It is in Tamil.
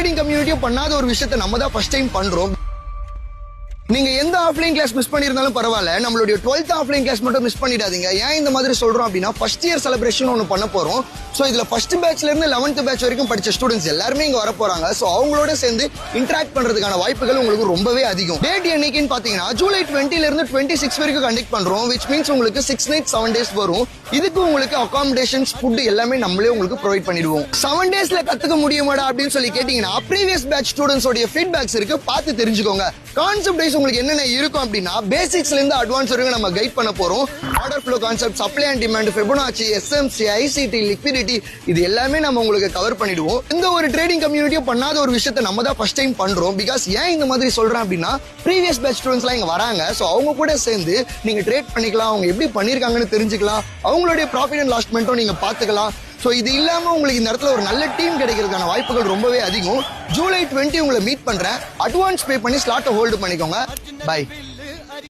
ட்ரேடிங் கம்யூனிட்டியும் பண்ணாத ஒரு விஷயத்தை நம்ம தான் ஃபர்ஸ்ட் டைம் பண்றோம். நீங்க எந்த ஆஃப்லைன் கிளாஸ் மிஸ் பண்ணிருந்தாலும் பரவாயில்ல, நம்மளுடைய 12th ஆஃப்லைன் கிளாஸ் மட்டும் மிஸ் பண்ணிடாதீங்க. ஏன் இந்த மாதிரி சொல்றோம் அப்படின்னா, ஃபர்ஸ்ட் இயர் செலிப்ரேஷன் ஒன்று பண்ண போறோம். சோ இதுல ஃபர்ஸ்ட் பேட்ச்ல இருந்து 11th பேட்ச் வரைக்கும் படிச்ச ஸ்டூடெண்ட்ஸ் எல்லாருமே இங்க வர போறாங்க. சோ அவங்களோட சேர்ந்து இன்டராக்ட் பண்றதுக்கான வாய்ப்புகள் உங்களுக்கு ரொம்பவே அதிகம். டேட் என்னைக்குன்னு பாத்தீங்கன்னா ஜூலை 20ல இருந்து 26 வரைக்கும் கண்டக்ட் பண்றோம். which means உங்களுக்கு 6 nights 7 days வரும். இதுக்கு உங்களுக்கு அகாமடேஷன்ஸ், ஃபுட் எல்லாமே நம்மளே உங்களுக்கு ப்ரொவைட் பண்ணிடுவோம். 7 daysல கத்துக்க முடியுமாடா அப்படின்னு சொல்லி கேட்டீங்கன்னா, ப்ரீவியஸ் பேட்ச் ஸ்டூடெண்ட்ஸ் உடைய ஃபீட்பேக்ஸ் இருக்கு, பார்த்து தெரிஞ்சுக்கோங்க. கான்செப்ட் வைஸ் உங்களுக்கு என்னென்ன இருக்கும் அப்படின்னா, பேசிக்ஸ்ல இருந்து அட்வான்ஸ் வரைக்கும் நம்ம கைட் பண்ண போறோம். Order flow concept, supply and demand, Fibonacci, SMC, ICT, liquidity, இது எல்லாமே நம்ம உங்களுக்கு கவர் பண்ணிடுவோம். இந்த ஒரு ட்ரேடிங் கம்யூனிட்டியும் பண்ணாத ஒரு விஷயத்தை நம்ம தான் ஃபர்ஸ்ட் டைம் பண்றோம். பிகாஸ் ஏன் இந்த மாதிரி சொல்றேன் அப்படின்னா, ப்ரீவியஸ் பேட்ச் ஸ்டூடெண்ட்ஸ்லாம் இங்க வராங்க. சோ அவங்க கூட சேர்ந்து நீங்க ட்ரேட் பண்ணிக்கலாம், அவங்க எப்படி பண்ணிருக்காங்கன்னு தெரிஞ்சுக்கலாம், அவங்களுடைய ப்ராஃபிட் அண்ட் லாஸ் மட்டும் நீங்க பாத்துக்கலாம். சோ இது இல்லாம உங்களுக்கு இந்த இடத்துல ஒரு நல்ல டீம் கிடைக்கிறதுக்கான வாய்ப்புகள் ரொம்பவே அதிகம். ஜூலை 20 உங்களை மீட் பண்றேன். அட்வான்ஸ் பே பண்ணி ஸ்லாட்டை ஹோல்டு பண்ணிக்கோங்க. பை.